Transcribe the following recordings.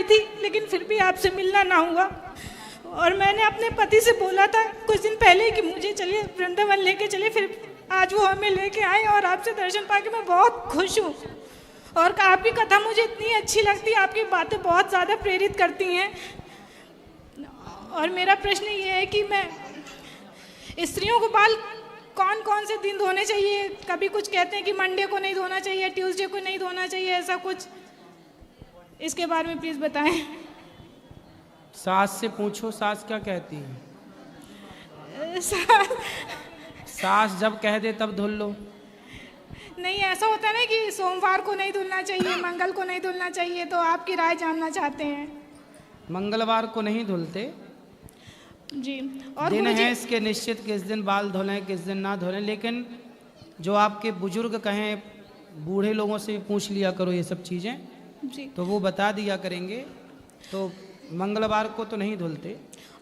थी, लेकिन फिर भी आपसे मिलना ना हुआ। और मैंने अपने पति से बोला था कुछ दिन पहले कि मुझे चलिए वृंदावन लेके चलिए, फिर आज वो हमें लेके आए और आपसे दर्शन पाके मैं बहुत खुश हूँ। और आपकी कथा मुझे इतनी अच्छी लगती है, आपकी बातें बहुत ज़्यादा प्रेरित करती हैं। और मेरा प्रश्न ये है कि मैं स्त्रियों को बाल कौन कौन से दिन धोने चाहिए? कभी कुछ कहते हैं कि मंडे को नहीं धोना चाहिए, ट्यूसडे को नहीं धोना चाहिए, ऐसा कुछ, इसके बारे में प्लीज़ बताएं। सास से पूछो, सास क्या कहती है। सास जब कह दे तब धुल लो। नहीं, ऐसा होता है ना कि सोमवार को नहीं धुलना चाहिए, मंगल को नहीं धुलना चाहिए, तो आपकी राय जानना चाहते हैं। मंगलवार को नहीं धुलते जी। और दिन है इसके निश्चित, किस दिन बाल धुलें किस दिन ना धुलें, लेकिन जो आपके बुजुर्ग कहें, बूढ़े लोगों से भी पूछ लिया करो ये सब चीज़ें जी, तो वो बता दिया करेंगे। तो मंगलवार को तो नहीं धुलते।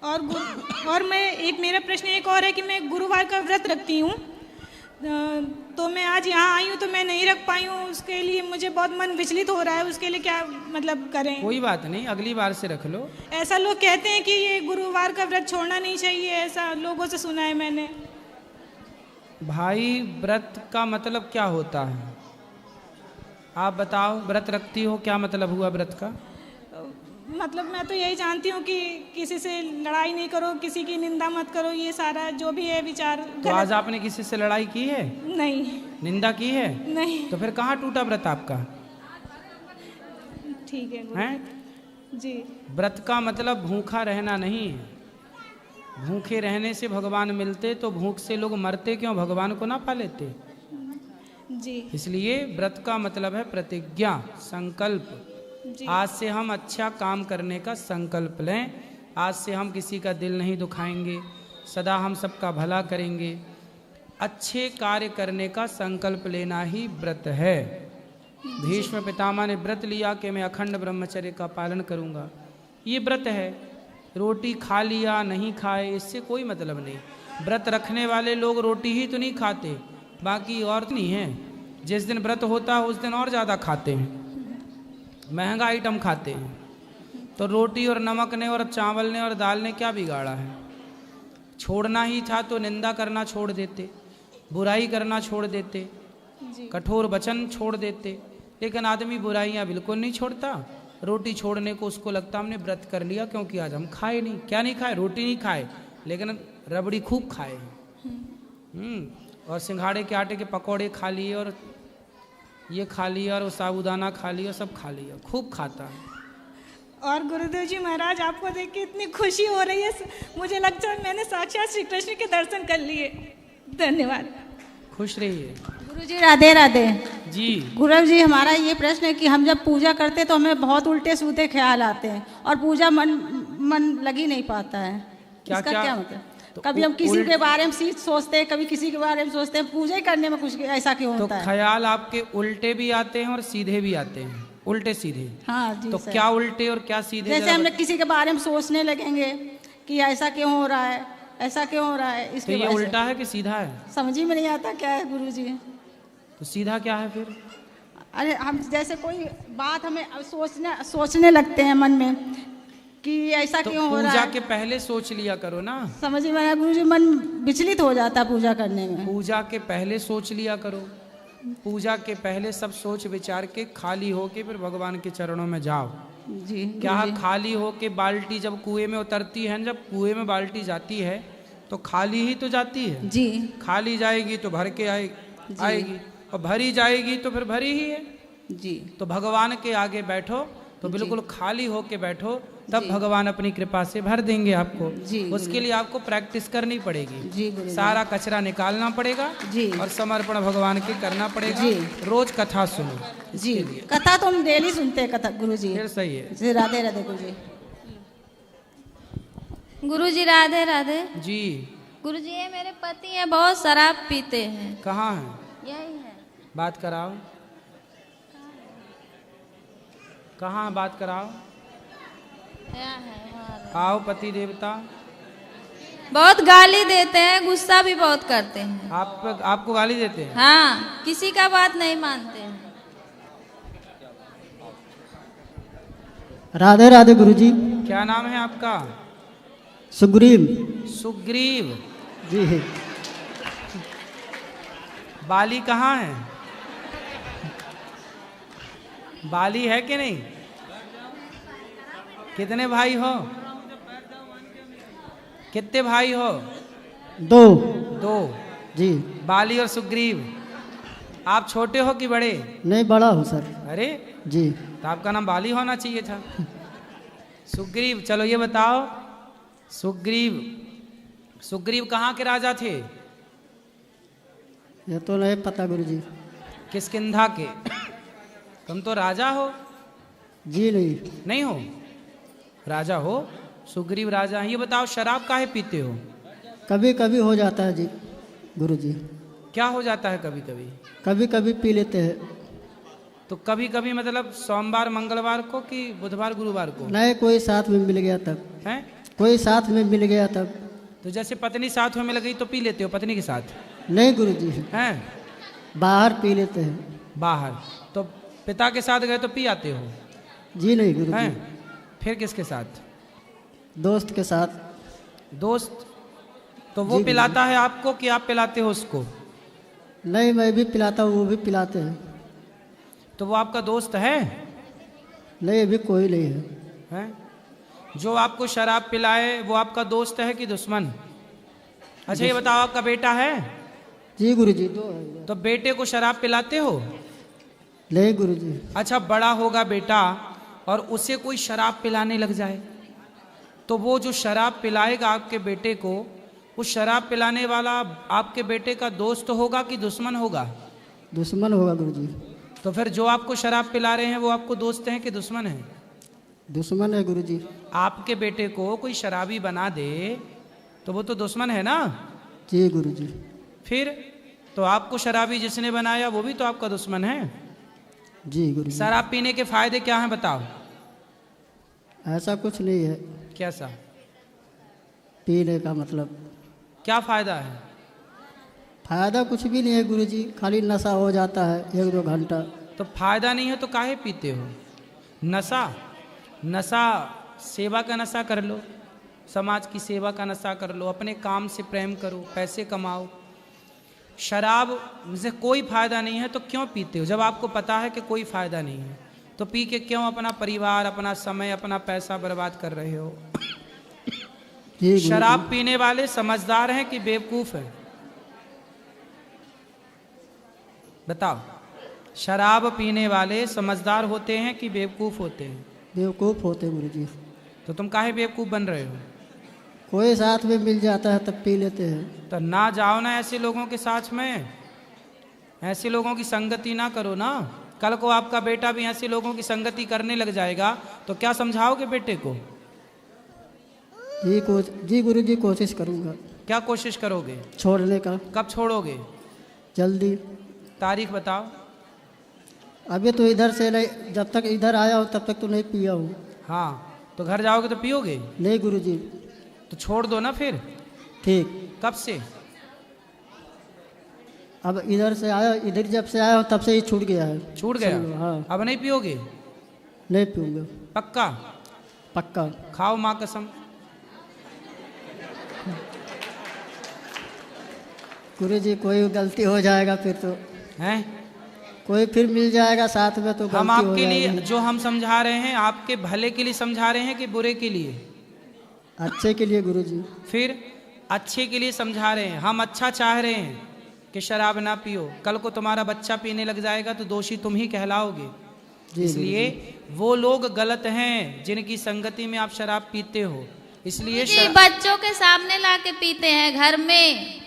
और मेरा प्रश्न एक और है कि मैं गुरुवार का व्रत रखती हूँ, तो मैं आज यहाँ आई हूँ तो मैं नहीं रख पाई हूँ, उसके लिए मुझे बहुत मन विचलित हो रहा है, उसके लिए क्या मतलब करें? कोई बात नहीं, अगली बार से रख लो। ऐसा लोग कहते हैं कि ये गुरुवार का व्रत छोड़ना नहीं चाहिए, ऐसा लोगों से सुना है मैंने। भाई व्रत का मतलब क्या होता है, आप बताओ। व्रत रखती हो, क्या मतलब हुआ व्रत का? मतलब मैं तो यही जानती हूँ कि किसी से लड़ाई नहीं करो, किसी की निंदा मत करो, ये सारा जो भी है विचार। तो आज आपने किसी से लड़ाई की है? नहीं। निंदा की है? नहीं। तो फिर कहाँ टूटा व्रत आपका? ठीक है हैं? जी। व्रत का मतलब भूखा रहना नहीं है। भूखे रहने से भगवान मिलते, तो भूख से लोग मरते क्यों, भगवान को ना पा लेते? जी। इसलिए व्रत का मतलब है प्रतिज्ञा, संकल्प। आज से हम अच्छा काम करने का संकल्प लें, आज से हम किसी का दिल नहीं दुखाएंगे, सदा हम सबका भला करेंगे। अच्छे कार्य करने का संकल्प लेना ही व्रत है। भीष्म पितामह ने व्रत लिया कि मैं अखंड ब्रह्मचर्य का पालन करूंगा, ये व्रत है। रोटी खा लिया नहीं खाए इससे कोई मतलब नहीं। व्रत रखने वाले लोग रोटी ही तो नहीं खाते, बाकी और नहीं है। जिस दिन व्रत होता है उस दिन और ज़्यादा खाते हैं, महंगा आइटम खाते हैं। तो रोटी और नमक ने और चावल ने और दाल ने क्या बिगाड़ा है? छोड़ना ही था तो निंदा करना छोड़ देते, बुराई करना छोड़ देते, कठोर वचन छोड़ देते। लेकिन आदमी बुराइयां बिल्कुल नहीं छोड़ता। रोटी छोड़ने को उसको लगता हमने व्रत कर लिया, क्योंकि आज हम खाए नहीं। क्या नहीं खाए? रोटी नहीं खाए, लेकिन रबड़ी खूब खाए हैं। और सिंघाड़े के आटे के पकौड़े खा लिए, और ये खा लिया, और वो साबूदाना खा लिया, सब खा लिया, खूब खाता है। और गुरुदेव जी महाराज, आपको देख के इतनी खुशी हो रही है, मुझे लगता है मैंने साक्षात श्री कृष्ण के दर्शन कर लिए। धन्यवाद। खुश रहिए। गुरुजी राधे राधे जी। गुरुदेव जी, हमारा ये प्रश्न है कि हम जब पूजा करते हैं तो हमें बहुत उल्टे सूते ख्याल आते हैं और पूजा मन लग ही नहीं पाता है। क्या इसका क्या मतलब? तो कभी हम किसी के बारे में सोचते हैं, कभी किसी के बारे में सोचते हैं, पूजा ही करने में कुछ ऐसा क्यों होता है? तो ख्याल आपके उल्टे भी आते हैं और सीधे भी आते हैं, उल्टे सीधे। हाँ जी। तो क्या उल्टे और क्या सीधे? जैसे हम किसी के बारे में सोचने लगेंगे कि ऐसा क्यों हो रहा है, ऐसा क्यों हो रहा है, तो इसके ये उल्टा है कि सीधा है? समझ ही में नहीं आता क्या है गुरुजी। तो सीधा क्या है फिर? अरे हम जैसे कोई बात हमें सोचने लगते हैं मन में कि ऐसा तो क्यों हो रहा है। पूजा के पहले सोच लिया करो ना। समझ में आया गुरुजी, मन विचलित हो जाता है पूजा करने में। पूजा के पहले सोच लिया करो। पूजा के पहले सब सोच विचार के खाली होके फिर भगवान के चरणों में जाओ। जी। क्या खाली होके बाल्टी जब कुएं में उतरती है, जब कुएं में बाल्टी जाती है तो खाली ही तो जाती है। जी। खाली जाएगी तो भर के आएगी, और भरी जाएगी तो फिर भरी ही है। जी। तो भगवान के आगे बैठो तो बिल्कुल खाली होके बैठो, तब भगवान अपनी कृपा से भर देंगे आपको। जी। उसके लिए आपको प्रैक्टिस करनी पड़ेगी। जी। सारा कचरा निकालना पड़ेगा। जी। और समर्पण भगवान के करना पड़ेगा। जी। रोज कथा सुनो। जी। कथा तो हम डेली सुनते हैं कथा गुरुजी। फिर सही है जी। राधे राधे गुरुजी। गुरुजी राधे राधे। जी। गुरुजी, ये मेरे पति हैं, बहुत शराब पीते हैं। कहाँ है? यही है। बात कराओ। कहाँ बात कराओ? क्या है हमारे? आओ पति देवता। बहुत गाली देते हैं, गुस्सा भी बहुत करते हैं। आपको गाली देते हैं? हाँ, किसी का बात नहीं मानते हैं। राधे राधे गुरुजी। क्या नाम है आपका? सुग्रीव। सुग्रीव जी। बाली कहाँ है? बाली है कि नहीं? कितने भाई हो? कितने भाई हो? दो। दो। जी। बाली और सुग्रीव। आप छोटे हो कि बड़े? नहीं, बड़ा हूँ सर। अरे जी। तो आपका नाम बाली होना चाहिए था। सुग्रीव, चलो ये बताओ, सुग्रीव कहाँ के राजा थे? ये तो नहीं पता गुरुजी। किष्किंधा के। तुम तो राजा हो। जी नहीं। नहीं हो? राजा हो, सुग्रीव राजा हैं। ये बताओ, शराब काहे पीते हो? कभी कभी हो जाता है जी गुरुजी। क्या हो जाता है कभी कभी? कभी कभी पी लेते हैं। तो कभी कभी मतलब सोमवार मंगलवार को कि बुधवार गुरुवार को? नहीं, कोई साथ में मिल गया तब। हैं? कोई साथ में मिल गया तब। तो जैसे पत्नी साथ में मिल गई तो पी लेते हो पत्नी के साथ? नहीं गुरुजी, हैं? बाहर पी लेते हैं। बाहर? तो पिता के साथ गए तो पी आते हो? जी नहीं गुरुजी। हैं? फिर किसके साथ? दोस्त के साथ। दोस्त? तो वो जी, पिलाता है आपको कि आप पिलाते हो उसको? नहीं, मैं भी पिलाता हूँ, वो भी पिलाते हैं। तो वो आपका दोस्त है? नहीं, अभी कोई नहीं है। हैं? जो आपको शराब पिलाए वो आपका दोस्त है कि दुश्मन? अच्छा ये बताओ, आपका बेटा है? जी गुरुजी, दो है। तो बेटे को शराब पिलाते हो? नहीं गुरुजी। अच्छा, बड़ा होगा बेटा और उसे कोई शराब पिलाने लग जाए तो वो जो शराब पिलाएगा आपके बेटे को, उस शराब पिलाने वाला आपके बेटे का दोस्त होगा कि दुश्मन होगा? दुश्मन होगा गुरुजी। तो फिर जो आपको शराब पिला रहे हैं वो आपको दोस्त हैं कि दुश्मन हैं? दुश्मन है गुरुजी। आपके बेटे को कोई शराबी बना दे तो वो तो दुश्मन है ना? जी गुरुजी। फिर तो आपको शराबी जिसने बनाया वो भी तो आपका दुश्मन है। जी गुरुजी। शराब पीने के फायदे क्या हैं बताओ? ऐसा कुछ नहीं है कैसा? पीने का मतलब क्या फायदा है? फायदा कुछ भी नहीं है गुरुजी, खाली नशा हो जाता है 1-2 घंटा। तो फायदा नहीं है तो काहे पीते हो? नशा सेवा का नशा कर लो, समाज की सेवा का नशा कर लो, अपने काम से प्रेम करो, पैसे कमाओ। शराब से कोई फायदा नहीं है तो क्यों पीते हो? जब आपको पता है कि कोई फायदा नहीं है तो पी के क्यों अपना परिवार, अपना समय, अपना पैसा बर्बाद कर रहे हो? शराब पीने वाले समझदार हैं कि बेवकूफ हैं? बताओ, शराब पीने वाले समझदार होते हैं कि बेवकूफ होते हैं? बेवकूफ़ होते गुरुजी। तो तुम काहे बेवकूफ बन रहे हो? कोई साथ में मिल जाता है तब पी लेते हैं। तो ना जाओ ना ऐसे लोगों के साथ में, ऐसे लोगों की संगति ना करो ना। कल को आपका बेटा भी ऐसे लोगों की संगति करने लग जाएगा तो क्या समझाओगे बेटे को? जी गुरुजी, कोशिश करूँगा। क्या कोशिश करोगे? छोड़ने का। कब छोड़ोगे? जल्दी। तारीख बताओ। अभी तो इधर से नहीं, जब तक इधर आया हूँ तब तक तो नहीं पिया हूँ। हाँ, तो घर जाओगे तो पियोगे? नहीं गुरुजी। तो छोड़ दो ना फिर। ठीक। कब से? अब इधर से आया, इधर जब से आया हूँ तब से ही छूट गया है। छूट गया? हाँ। अब नहीं पियोगे? नहीं पीऊँगा। पक्का? पक्का। खाओ माँ कसम। गुरुजी, कोई गलती हो जाएगा फिर तो हैं? कोई फिर मिल जाएगा साथ में तो हम गलती हो आपके लिए जाएगी। जो हम समझा रहे हैं आपके भले के लिए समझा रहे हैं कि बुरे के लिए? अच्छे के लिए गुरुजी। फिर अच्छे के लिए समझा रहे हैं। हम अच्छा चाह रहे हैं कि शराब ना पियो। कल को तुम्हारा बच्चा पीने लग जाएगा तो दोषी तुम ही कहलाओगे। इसलिए वो लोग गलत हैं जिनकी संगति में आप शराब पीते हो। इसलिए बच्चों के सामने लाके पीते हैं घर में।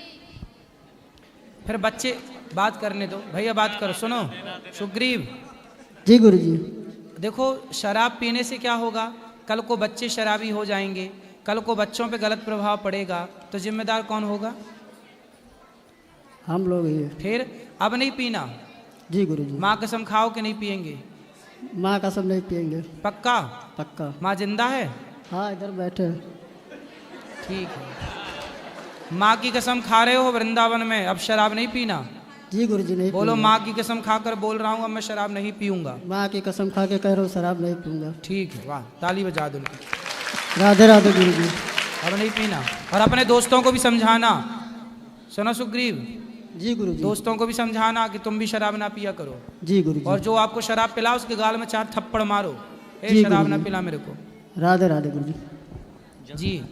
फिर बच्चे बात करने दो, भैया बात करो। सुनो सुग्रीव जी गुरुजी। देखो, शराब पीने से क्या होगा? कल को बच्चे शराबी हो जाएंगे, कल को बच्चों पे गलत प्रभाव पड़ेगा तो जिम्मेदार कौन होगा? हम लोग ही। फिर अब नहीं पीना। जी गुरुजी। माँ कसम खाओ कि नहीं पियेंगे? माँ कसम नहीं पियेंगे। पक्का? पक्का। माँ जिंदा है? हाँ, इधर बैठे हैं। ठीक है। माँ की कसम खा रहे हो वृंदावन में अब शराब नहीं पीना? जी गुरुजी नहीं बोलो, पीऊंगा। माँ की कसम खाकर बोल रहा हूँ अब मैं शराब नहीं पीऊंगा। माँ की कसम खा के कह रहा हूँ शराब नहीं पीऊंगा। ठीक है, वाह, ताली बजा दो उनकी। राधे राधे गुरुजी। अब नहीं पीना। और अपने दोस्तों को भी समझाना, सुनो सुग्रीव, जी गुरुजी। दोस्तों को भी समझाना कि तुम भी शराब ना पिया करो। जी गुरुजी। और जो आपको शराब पिला उसके गाल में 4 थप्पड़ मारो, जी शराब गुरुजी। ना पिला मेरे को। राधे राधे गुरुजी। जी,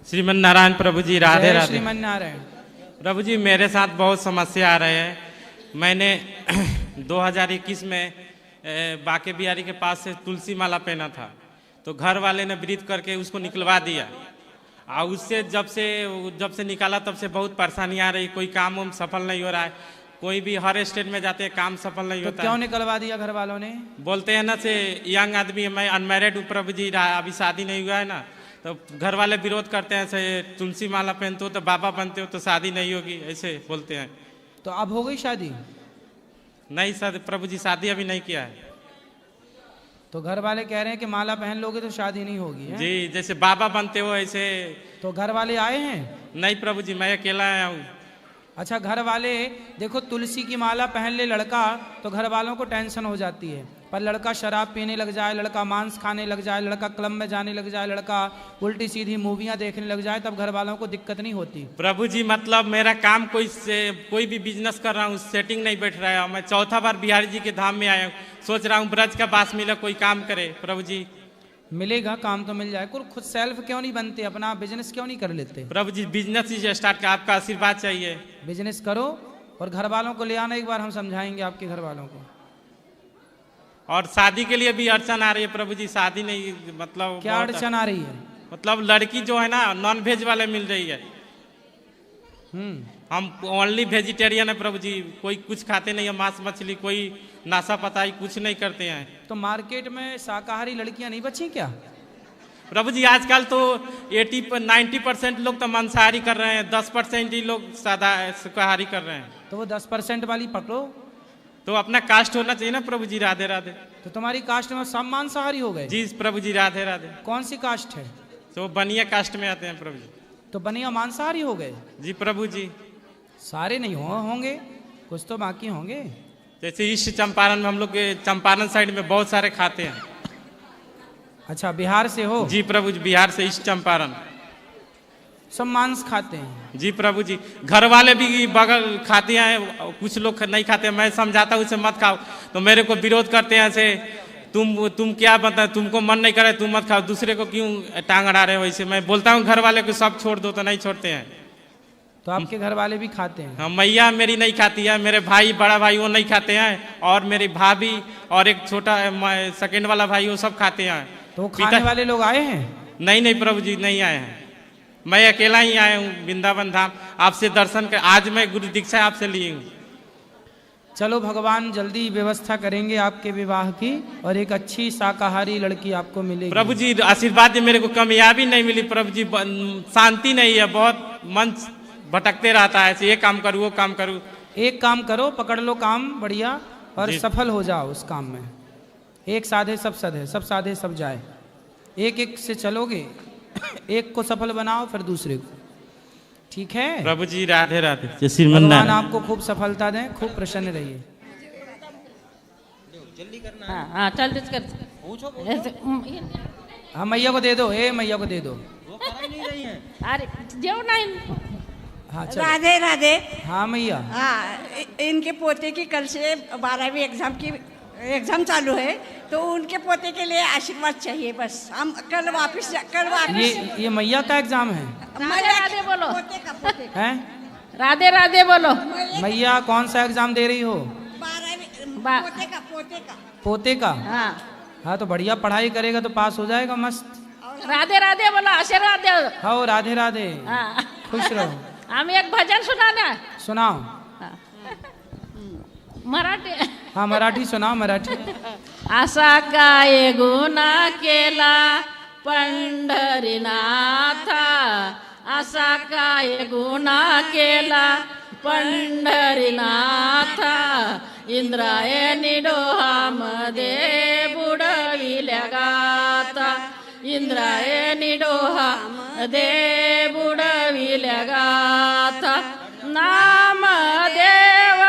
श्रीमन नारायण प्रभु जी, राधे जय राधे। श्रीमन नारायण। प्रभु जी, मेरे साथ बहुत समस्या आ रहे हैं। मैंने 2021 में बाके बिहारी के पास से तुलसी माला पहना था, तो घर वाले ने विरोध करके उसको निकलवा दिया। और उससे जब से निकाला तब से बहुत परेशानी आ रही। कोई काम हम सफल नहीं हो रहा है। कोई भी हर स्टेट में जाते हैं काम सफल नहीं तो होता क्यों है। निकलवा दिया घर वालों ने? बोलते हैं ना से यंग आदमी है, मैं अनमैरिड हूँ प्रभु जी, अभी शादी नहीं हुआ है ना, तो घर वाले विरोध करते हैं। से तुलसी माला पहनते हो तो बाबा बनते हो तो शादी नहीं होगी, ऐसे बोलते हैं। तो अब हो गई शादी? नहीं सर प्रभु जी, शादी अभी नहीं किया है। तो घर वाले कह रहे हैं कि माला पहन लोगे तो शादी नहीं होगी है? जी, जैसे बाबा बनते हो ऐसे। तो घर वाले आए हैं? नहीं प्रभु जी, मैं अकेला आया हूँ। अच्छा, घर वाले देखो, तुलसी की माला पहन ले लड़का तो घर वालों को टेंशन हो जाती है, पर लड़का शराब पीने लग जाए, लड़का मांस खाने लग जाए, लड़का क्लब में जाने लग जाए, लड़का उल्टी सीधी मूवियाँ देखने लग जाए, तब घर वालों को दिक्कत नहीं होती। प्रभु जी, मतलब मेरा काम कोई भी बिजनेस कर रहा हूँ, सेटिंग नहीं बैठ रहा है। मैं चौथा बार बिहारी जी के धाम में आया हूँ, सोच रहा हूँ ब्रज का बास मिले, कोई काम करे। प्रभु जी मिलेगा, काम तो मिल जाए। खुद सेल्फ क्यों नहीं बनते, अपना बिजनेस क्यों नहीं कर लेते? प्रभु जी, बिजनेस ही स्टार्ट का, आपका आशीर्वाद चाहिए। बिजनेस करो और घर वालों को ले आना, एक बार हम समझाएंगे आपके घर वालों को। और शादी के लिए भी अड़चन आ रही है प्रभु जी, शादी नहीं, मतलब क्या अड़चन आ रही है? मतलब लड़की जो है ना नॉन वेज वाले मिल रही है। हम ओनली वेजिटेरियन है प्रभु जी, कोई कुछ खाते नहीं है, मांस मछली, कोई नाशा पताई कुछ नहीं करते हैं। तो मार्केट में शाकाहारी लड़कियां नहीं बची क्या? प्रभु जी, आजकल तो 90% लोग तो मांसाहारी कर रहे हैं, 10% ही लोग सादा शाकाहारी कर रहे हैं। तो वो 10% वाली पकड़ो। तो अपना कास्ट होना चाहिए ना प्रभु जी। राधे राधे। तो तुम्हारी कास्ट में सब मांसाहारी हो गए? जी प्रभु जी, राधे राधे। कौन सी कास्ट है? तो बनिया कास्ट में आते हैं प्रभु जी। तो बनिया मांसाहारी हो गए? जी प्रभु जी। सारे नहीं होंगे, कुछ तो बाकी होंगे। जैसे ईस्ट चंपारण में, हम लोग के चंपारण साइड में बहुत सारे खाते हैं। अच्छा, बिहार से हो? जी प्रभु जी, बिहार से ईस्ट चंपारण। सब मांस खाते हैं? जी प्रभु जी, घर वाले भी बगल खाते हैं, कुछ लोग नहीं खाते। मैं समझाता हूँ उसे मत खाओ, तो मेरे को विरोध करते हैं ऐसे, तुम क्या बता, तुमको मन नहीं करे तुम मत खाओ, दूसरे को क्यों टांग अड़ा रहे हो ऐसे। मैं बोलता हूँ घर वाले को सब छोड़ दो, तो नहीं छोड़ते हैं। तो आपके घर वाले भी खाते हैं? हाँ, मैया मेरी नहीं खाती है, मेरे भाई बड़ा भाई वो नहीं खाते हैं, और मेरी भाभी और एक छोटा सेकंड वाला भाई वो सब खाते हैं। तो खाने वाले लोग आए हैं? नहीं प्रभु जी, नहीं आए हैं। मैं अकेला ही आया हूँ वृंदावन धाम, आपसे दर्शन कर, आज मैं गुरु दीक्षा आपसे ली हूँ। चलो, भगवान जल्दी व्यवस्था करेंगे आपके विवाह की, और एक अच्छी शाकाहारी लड़की आपको मिलेगी। प्रभु जी आशीर्वाद, मेरे को कामयाबी नहीं मिली प्रभु जी, शांति नहीं है, बहुत मन भटकते रहता है, ये काम करूँ वो काम करूँ। एक काम करो, पकड़ लो काम बढ़िया, और सफल हो जाओ उस काम में। एक साधे सब सधे, सब साधे सब जाए। एक एक से चलोगे, एक को सफल बनाओ फिर दूसरे को। ठीक है प्रभु जी, राधे राधे। भगवान आपको खूब सफलता दें, खूब प्रसन्न रहिए। हाँ चल कर। हाँ, मैया को दे दो, मैया को दे दो। अरे जो नहीं। हाँ चलो। राधे राधे। हाँ मैया। हाँ, इनके पोते की कल से 12वीं एग्जाम चालू है, तो उनके पोते के लिए आशीर्वाद चाहिए बस। हम कल वापस ये मैया का एग्जाम है? राधे राधे बोलो। पोते का हैं? राधे राधे बोलो। मैया कौन सा एग्जाम दे रही हो? 12वीं पोते का? हाँ हाँ, तो बढ़िया पढ़ाई करेगा तो पास हो जाएगा मस्त। राधे राधे बोलो, आशीर्वाद दो। हाँ, राधे राधे। हाँ। खुश रहो। हम एक भजन सुनाना। सुनाओ। मराठी। हाँ, मराठी सुनाओ, मराठी। असा काय गुन्हा केला पंढरीनाथा, असा काय गुन्हा केला पंढरीनाथा, इंद्रायणी डोहामध्ये बुडविल्या गाथा, इंद्रायणी डोहामध्ये बुडविल्या गाथा, नामदेव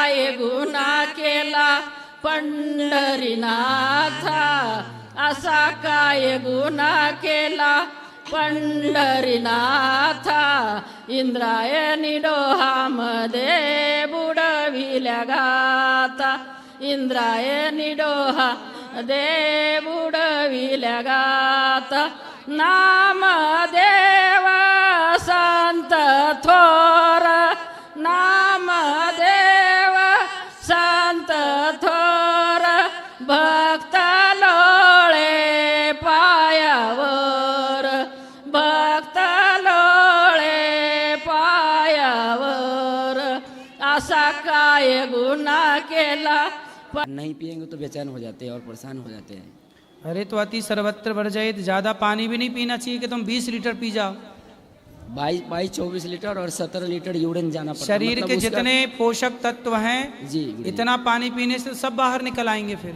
काय गुन्हा केला पंढरीनाथा, असा काय गुन्हा केला पंढरीनाथा, इंद्रायणी डोहामध्ये बुडविल्या गाता, इंद्रायणी डोहामध्ये बुडविल्या गाता, नामदेव संत थोर, नामदेव संत थोर, भक्त लोळे पायावर, भक्त लोळे पायावर, असा काय गुन्हा केला। नहीं पिएंगे तो बेचैन हो जाते हैं और परेशान हो जाते हैं। अरे तो अति सर्वत्र वर्जयेत, ज़्यादा पानी भी नहीं पीना चाहिए कि तुम 20 लीटर पी जाओ। 22-24 लीटर और 17 लीटर यूरिन जाना पड़ता है। शरीर के जितने पोषक तत्व हैं जी इतना पानी पीने से सब बाहर निकल आएंगे फिर,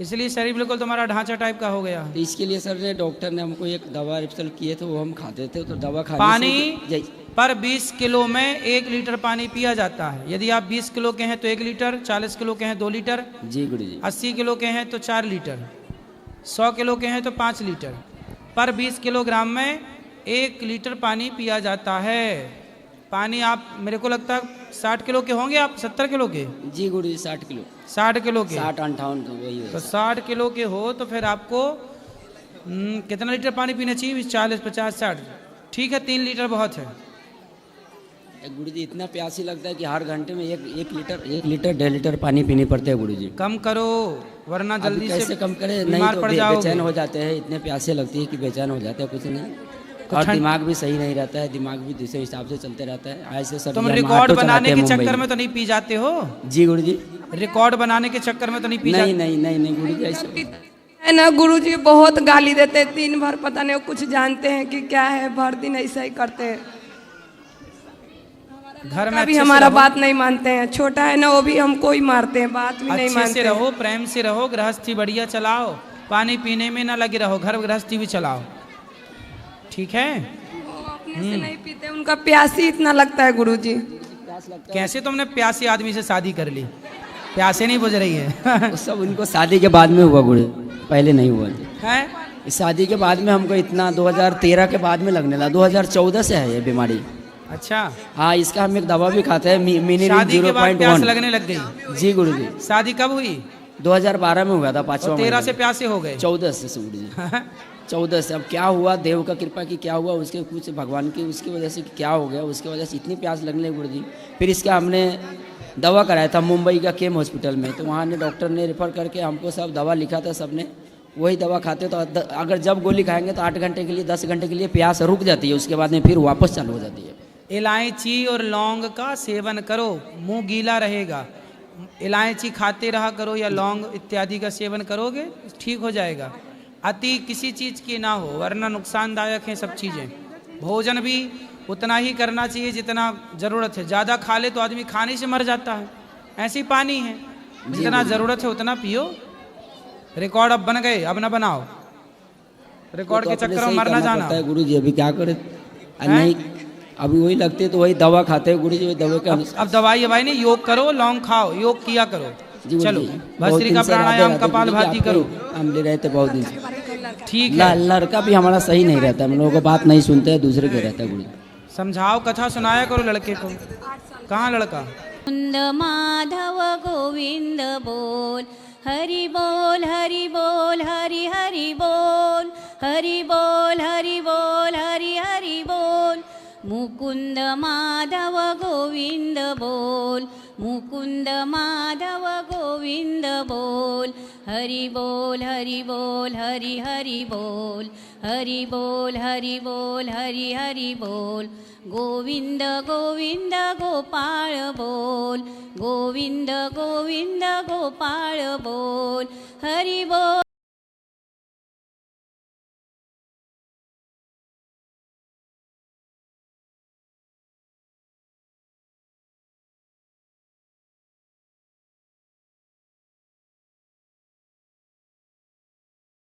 इसलिए शरीर बिल्कुल तुम्हारा ढांचा टाइप का हो गया। तो इसके लिए सर ने डॉक्टर ने हमको एक दवा रिफल किए थे, वो हम खाते थे। तो दवा खाने पानी से पर 20 किलो में 1 लीटर पानी पिया जाता है। यदि आप 20 किलो के हैं तो 1 लीटर, 40 किलो के हैं 2 लीटर, जी गुरुजी, 80 किलो के हैं तो 4 लीटर, 100 किलो के हैं तो 5 लीटर, पर 20 किलोग्राम में 1 लीटर पानी पिया जाता है। पानी आप, मेरे को लगता है 60 किलो के होंगे आप, 70 किलो के? जी गुरुजी 60 किलो। 60 किलो के, 60-58 वही तो 60 किलो के हो तो फिर आपको कितना लीटर पानी पीना चाहिए? 40, 50, 60, ठीक है 3 लीटर बहुत है। गुरुजी इतना प्यासी लगता है कि हर घंटे में एक लीटर 1.5 लीटर पानी पीनी पड़ते है गुरुजी। कम करो वरना जल्दी कैसे से कम करे, नहीं बीमार तो पड़ जाओगे। बेचैन हो जाते हैं, इतने प्यासे लगती है कि बेचैन हो जाते हैं, कुछ नहीं। और दिमाग भी सही नहीं रहता है, दिमाग भी दूसरे हिसाब से चलते रहता है। ऐसे सब तुम रिकॉर्ड बनाने के चक्कर में तो नहीं पी जाते हो? जी गुरुजी, रिकॉर्ड बनाने के चक्कर में तो नहीं पी जाते? नहीं गुरुजी, ऐसे है ना गुरुजी, बहुत गाली देते हैं, दिन भर पता नहीं कुछ जानते हैं कि क्या है, भर दिन ऐसा ही करते हैं। घर में भी हमारा बात नहीं मानते हैं, छोटा है ना वो भी हमको ही मारते हैं, बात भी नहीं अच्छे मानते से रहो, प्रेम से रहो, गृहस्थी बढ़िया चलाओ, पानी पीने में ना लगे रहो, घर गृहस्थी भी चलाओ, ठीक है? अपने से नहीं पीते, उनका प्यास ही इतना लगता है गुरुजी। कैसे तुमने प्यासे आदमी से शादी कर ली? प्यासे नहीं बुझ रही है? सब उनको शादी के बाद में हुआ गुरु, पहले नहीं हुआ है। शादी के बाद में हमको इतना 2013 के बाद में लगने लगा, 2014 से है ये बीमारी। अच्छा, हाँ, इसका हम एक दवा भी खाते हैं, मिनिरल शादी के बाद प्यास 0.1 लगने लग गई? जी गुरुजी। शादी कब हुई? 2012 में हुआ था, 5वां 13 से प्यासे हो गए? 14 से गुरुजी। 14 से। अब क्या हुआ, देव का कृपा की क्या हुआ, उसके कुछ भगवान की उसकी वजह से क्या हो गया, उसकी वजह से इतनी प्यास लगने लगी गुरुजी। फिर इसका हमने दवा कराया था मुंबई का केम हॉस्पिटल में, तो वहाँ ने डॉक्टर ने रेफर करके हमको सब दवा लिखा था, सबने वही दवा खाते। तो अगर जब गोली खाएंगे तो 8 घंटे के लिए 10 घंटे के लिए प्यास रुक जाती है, उसके बाद में फिर वापस चालू हो जाती है। इलायची और लौंग का सेवन करो, मुंह गीला रहेगा। इलायची खाते रहा करो या लौंग इत्यादि का सेवन करोगे ठीक हो जाएगा। अति किसी चीज़ की ना हो, वरना नुकसानदायक हैं सब चीज़ें। भोजन भी उतना ही करना चाहिए जितना ज़रूरत है, ज़्यादा खा ले तो आदमी खाने से मर जाता है। ऐसी पानी है, जितना ज़रूरत है उतना पियो। रिकॉर्ड अब बन गए, अब ना बनाओ रिकॉर्ड के चक्कर में मर ना जाना। गुरु जी अभी क्या करे, नहीं अभी वही लगते तो वही दवा खाते हैं गुरु जी, दवा का अब दवाई नहीं, योग करो, लौंग खाओ, योग किया करो। चलो भस्त्रिका प्राणायाम कपाल भाती करो। हम ले रहे थे बहुत दिन से, ठीक है। लड़का भी हमारा सही नहीं रहता, हम लोगों को बात नहीं सुनते हैं, दूसरे के रहता है गुरु। समझाओ, कथा सुनाया करो लड़के को। कहाँ लड़का? कुंद माधव गोविंद बोल, हरि बोल हरि बोल, हरि हरि बोल, हरि बोल हरि बोल, हरि हरि बोल। मुकुंद माधव गोविंद बोल, मुकुंद माधव गोविंद बोल, हरि बोल हरि बोल, हरि हरि बोल, हरि बोल हरि बोल, हरि हरि बोल। गोविंद गोविंद गोपाळ बोल, गोविंद गोविंद गोपाळ बोल, हरि बोल।